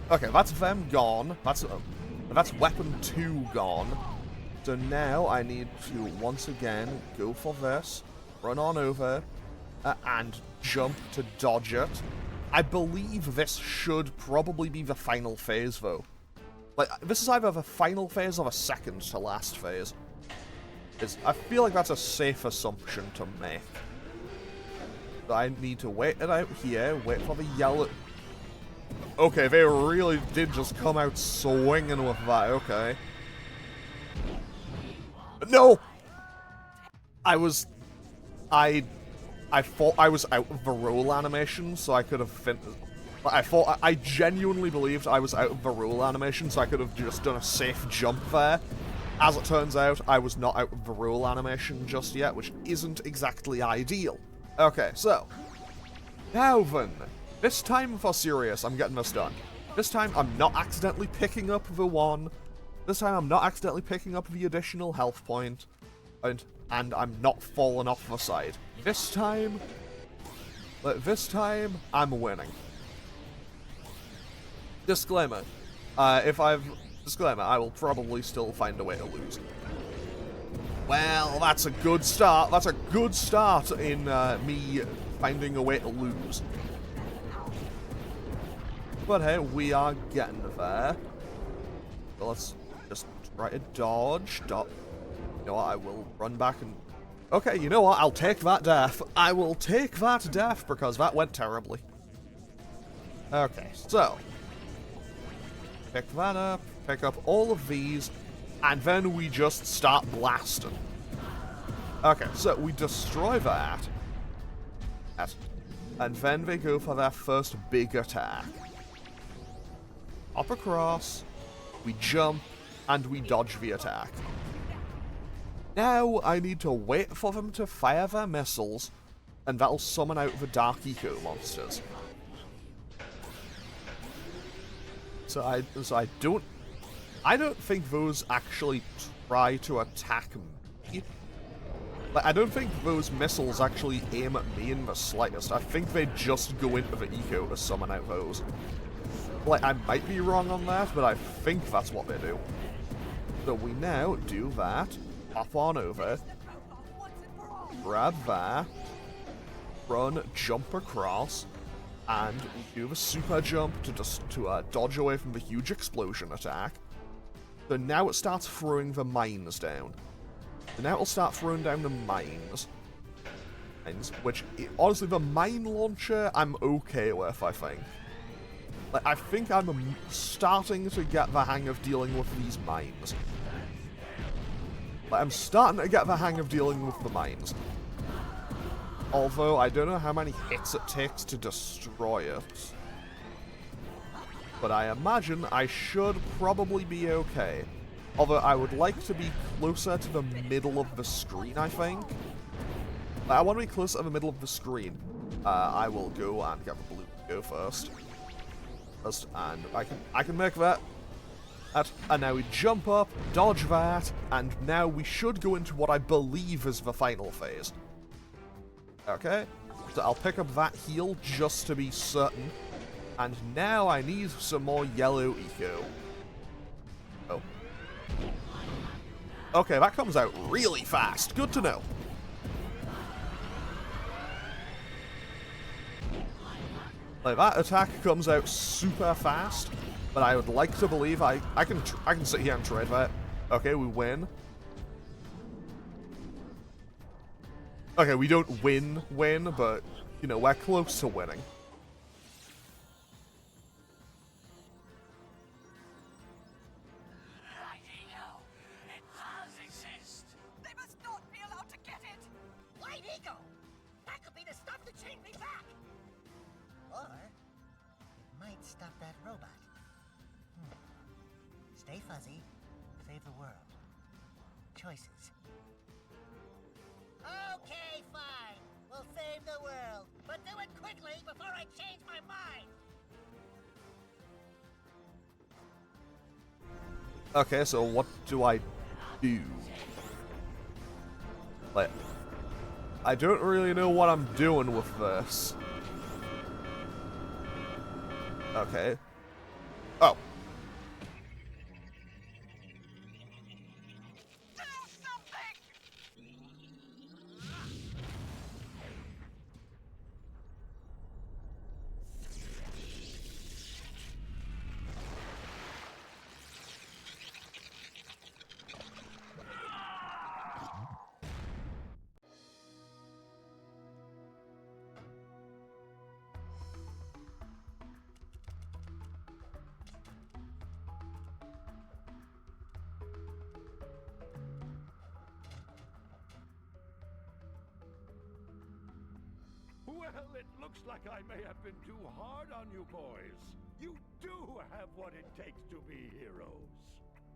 Okay, that's them gone. That's weapon 2 gone. So now I need to once again go for this, run on over, and jump to dodge it. I believe this should probably be the final phase, though. Like, this is either the final phase or the second to last phase. I feel like that's a safe assumption to make. So I need to wait it out here, wait for the yellow... Okay, they really did just come out swinging with that, okay. No! I thought I was out of the roll animation, so I could have I genuinely believed I was out of the roll animation, so I could have just done a safe jump there. As it turns out, I was not out of the roll animation just yet, which isn't exactly ideal. Okay, so, now then, this time for serious, I'm getting this done. This time, I'm not accidentally picking up the one. This time, I'm not accidentally picking up the additional health point, and I'm not falling off the side. This time, I'm winning. Disclaimer, I will probably still find a way to lose. Well, that's a good start. That's a good start in me finding a way to lose. But hey, we are getting there. So let's just try to dodge. You know what, I will run back and... Okay, you know what, I'll take that death. I will take that death because that went terribly. Okay, so... Pick that up, pick up all of these, and then we just start blasting. Okay, so we destroy that. And then they go for their first big attack. Hop across, we jump, and we dodge the attack. Now I need to wait for them to fire their missiles, and that'll summon out the Dark Eco monsters. So I don't think those actually try to attack me. Like, I don't think those missiles actually aim at me in the slightest. I think they just go into the eco to summon out those. Like, I might be wrong on that, but I think that's what they do. So we now do that, hop on over, grab that, run, jump across, and we do the super jump to dodge away from the huge explosion attack. So now it starts throwing the mines down. So now it'll start throwing down the mines. Which, honestly, the mine launcher I'm okay with, I think. Like, I think I'm starting to get the hang of dealing with these mines. Like, I'm starting to get the hang of dealing with the mines. Although, I don't know how many hits it takes to destroy it. But I imagine I should probably be okay. Although, I would like to be closer to the middle of the screen, I think. I want to be closer to the middle of the screen. I will go and get the blue to go first. And I can make that. And now we jump up, dodge that, and now we should go into what I believe is the final phase. Okay, so I'll pick up that heal just to be certain. And now I need some more yellow eco. Oh. Okay, that comes out really fast. Good to know. Like, that attack comes out super fast, but I would like to believe I can sit here and trade that. Okay, we win. Okay, we don't win, but, you know, we're close to winning. It does exist. They must not be allowed to get it! Light ego! That could be the stuff to chain me back! Or, it might stop that robot. Stay fuzzy, save the world. Choices. Okay, fine. We'll save the world. But do it quickly before I change my mind! Okay, so what do I do? Like, I don't really know what I'm doing with this. Okay. Oh. Do something! Well, it looks like I may have been too hard on you boys. You do have what it takes to be heroes.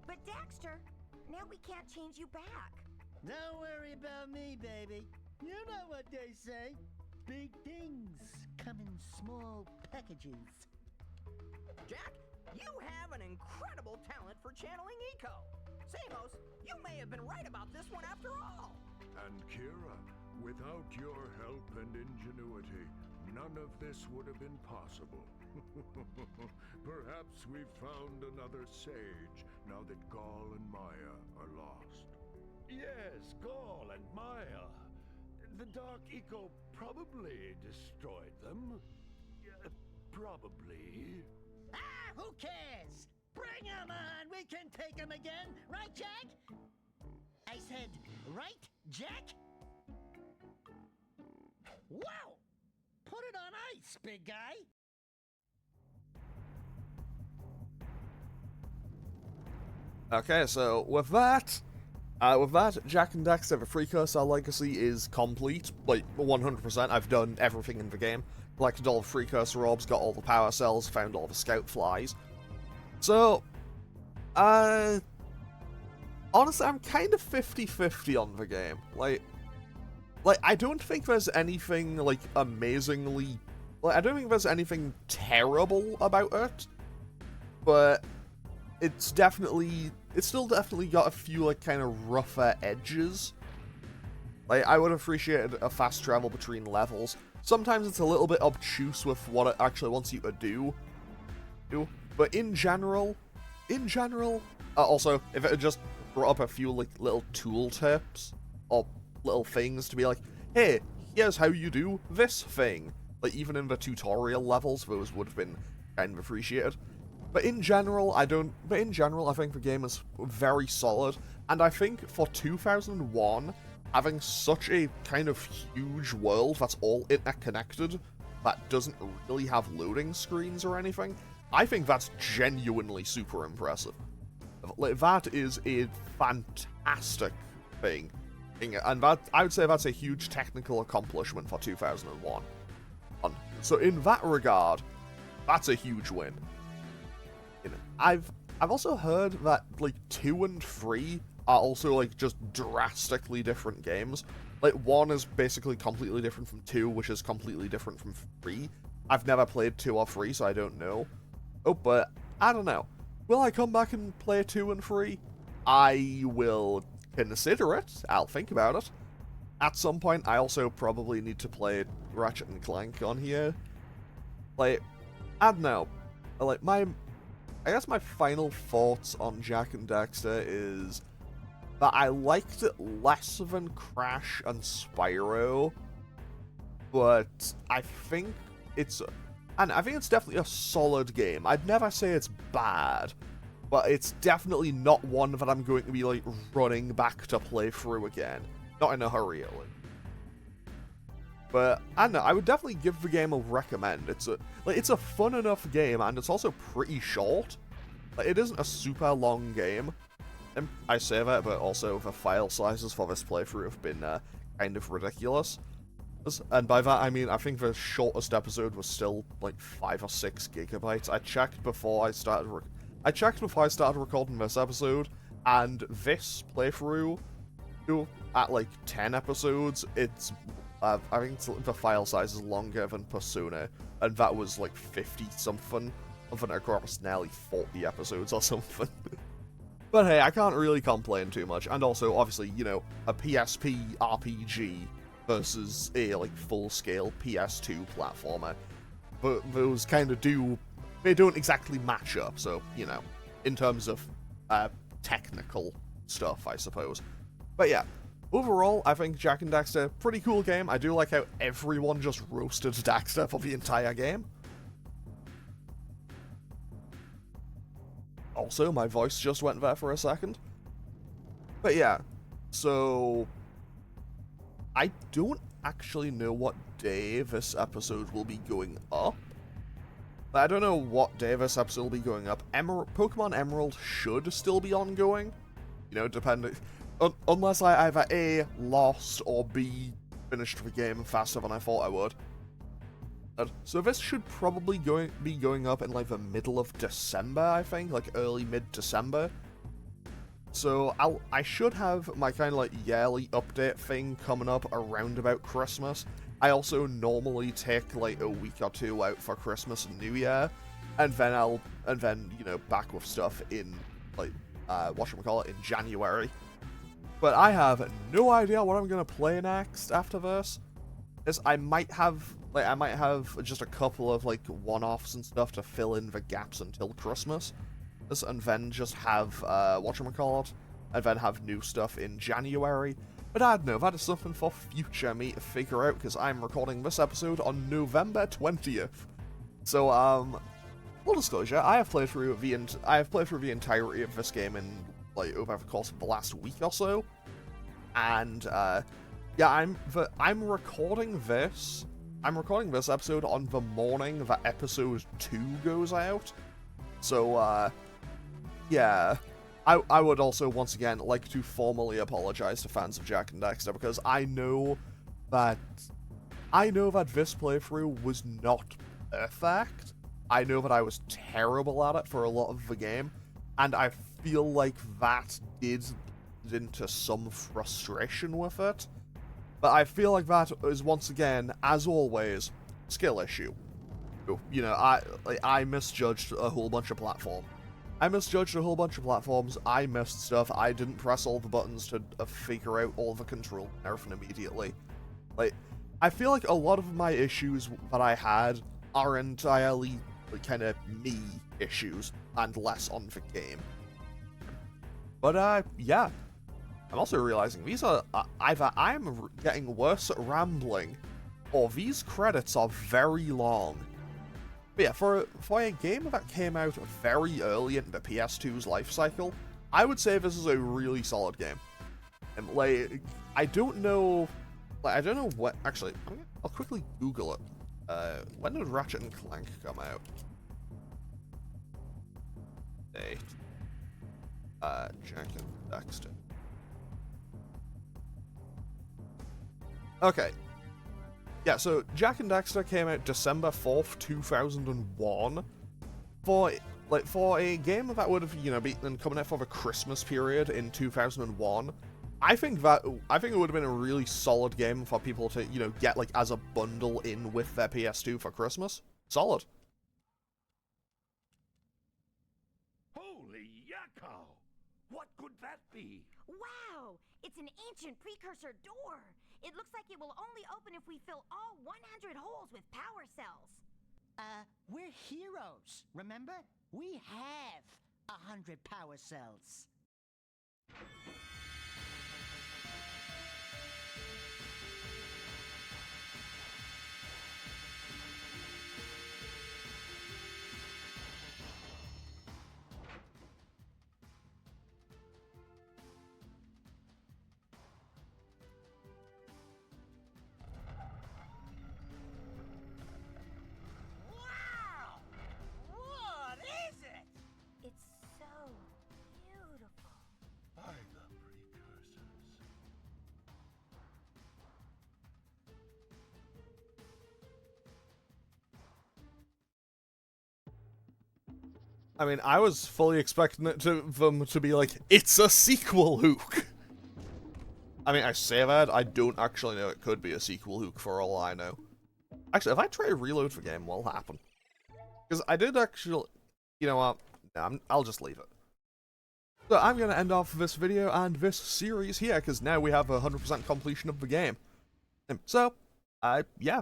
But Daxter, now we can't change you back. Don't worry about me, baby. You know what they say. Big things come in small packages. Jack, you have an incredible talent for channeling eco. Samos, you may have been right about this one after all. And Kira, without your help and ingenuity, none of this would have been possible. Perhaps we've found another sage, now that Gaul and Maia are lost. Yes, Gaul and Maia. The Dark Eco probably destroyed them. Probably. Ah, who cares? Bring 'em on! We can take 'em again! Right, Jack? I said, right, Jack? Wow! Put it on ice, big guy! Okay, so with that, Jak and Daxter, the Precursor Legacy is complete. Like, 100%. I've done everything in the game. Collected all the Precursor orbs, got all the power cells, found all the scout flies. So, honestly, I'm kind of 50-50 on the game. Like, I don't think there's anything, like, amazingly... Like, I don't think there's anything terrible about it. But it's still definitely got a few, like, kind of rougher edges. Like, I would appreciate a fast travel between levels. Sometimes it's a little bit obtuse with what it actually wants you to do. But in general, also, if it had just brought up a few, like, little tool tips, or little things to be like, hey, here's how you do this thing. Like, even in the tutorial levels, those would have been kind of appreciated. But in general, I think the game is very solid, and I think for 2001, having such a kind of huge world that's all interconnected, that doesn't really have loading screens or anything, I think that's genuinely super impressive. Like, that is a fantastic thing. And that, I would say that's a huge technical accomplishment for 2001. So in that regard, that's a huge win. I've also heard that like 2 and 3 are also like just drastically different games. Like 1 is basically completely different from 2, which is completely different from 3. I've never played 2 or 3, so I don't know. Oh, but I don't know. Will I come back and play 2 and 3? I will consider it. I'll think about it. At some point, I also probably need to play Ratchet and Clank on here. Like, I don't know. Like, I guess my final thoughts on Jak and Daxter is that I liked it less than Crash and Spyro, but I think it's definitely a solid game. I'd never say it's bad, but it's definitely not one that I'm going to be like running back to play through again. Not in a hurry, at least. But I don't know, I would definitely give the game a recommend. It's a fun enough game, and it's also pretty short. Like, it isn't a super long game. And I say that, but also the file sizes for this playthrough have been kind of ridiculous. And by that I mean, I think the shortest episode was still like 5 or 6 gigabytes. I checked before I started recording this episode, and this playthrough, at like 10 episodes, it's I think the file size is longer than Persona, and that was like 50-something, across nearly 40 episodes or something. But hey, I can't really complain too much, and also, obviously, you know, a PSP RPG versus a, like, full-scale PS2 platformer. But those kind of they don't exactly match up, so, you know, in terms of technical stuff, I suppose. But yeah, overall, I think Jak and Daxter, pretty cool game. I do like how everyone just roasted Daxter for the entire game. Also, my voice just went there for a second. But yeah, so I don't actually know what day this episode will be going up. I don't know what day this episode will be going up. Pokemon Emerald should still be ongoing. You know, depending... unless I either A, lost, or B, finished the game faster than I thought I would. So this should probably be going up in like the middle of December, I think, like early mid-December. So I should have my kind of like yearly update thing coming up around about Christmas. I also normally take like a week or 2 out for Christmas and New Year, and then you know, back with stuff in like in January. But I have no idea what I'm gonna play next after this. I might have just a couple of like one-offs and stuff to fill in the gaps until Christmas, and then just have and then have new stuff in January. But I don't know, that is something for future me to figure out, because I'm recording this episode on November 20th. So full disclosure, I have played through the entirety of this game in like over the course of the last week or so, and yeah, I'm recording this episode on the morning that episode 2 goes out. So, yeah. I would also, once again, like to formally apologize to fans of Jak and Daxter, because I know that this playthrough was not perfect. I know that I was terrible at it for a lot of the game, and I feel like that did into some frustration with it. But I feel like that is, once again, as always, skill issue. You know, I misjudged a whole bunch of platforms. I missed stuff. I didn't press all the buttons to figure out all the control and everything immediately. Like, I feel like a lot of my issues that I had are entirely kind of me issues and less on the game. But yeah. I'm also realizing these are either I'm getting worse at rambling, or these credits are very long. But yeah, for a game that came out very early in the PS2's life cycle, I would say this is a really solid game. And like, I don't know what. Actually, I'll quickly Google it. When did Ratchet and Clank come out? Date. Jak and Daxter. Okay. Yeah, so Jak and Daxter came out December 4th, 2001. For a game that would have, been coming out for the Christmas period in 2001, I think it would have been a really solid game for people to, get like as a bundle in with their PS2 for Christmas. Solid. Holy yakko! What could that be? Wow! It's an ancient precursor door! It looks like it will only open if we fill all 100 holes with power cells. We're heroes, remember? We have 100 power cells. Wow! What is it? It's so beautiful. By the precursors. I mean, I was fully expecting them to be like, it's a sequel hook! I mean, I say that, I don't actually know it could be a sequel hook for all I know. Actually, if I try to reload the game, what'll happen? Because I did actually... You know what? Nah, I'll just leave it. So I'm going to end off this video and this series here, because now we have 100% completion of the game. So, yeah.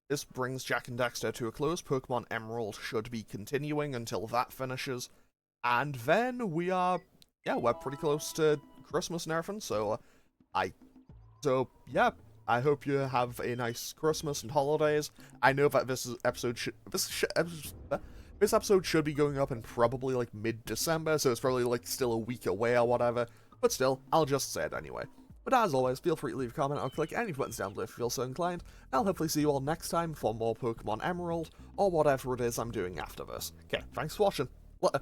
This brings Jak and Daxter to a close. Pokemon Emerald should be continuing until that finishes. And then we're pretty close to Christmas and everything, so, yeah. I hope you have a nice Christmas and holidays. I know that this episode should be going up in probably like mid-December, so it's probably like still a week away or whatever. But still, I'll just say it anyway. But as always, feel free to leave a comment or click any buttons down below if you feel so inclined. And I'll hopefully see you all next time for more Pokemon Emerald, or whatever it is I'm doing after this. Okay, thanks for watching. Later.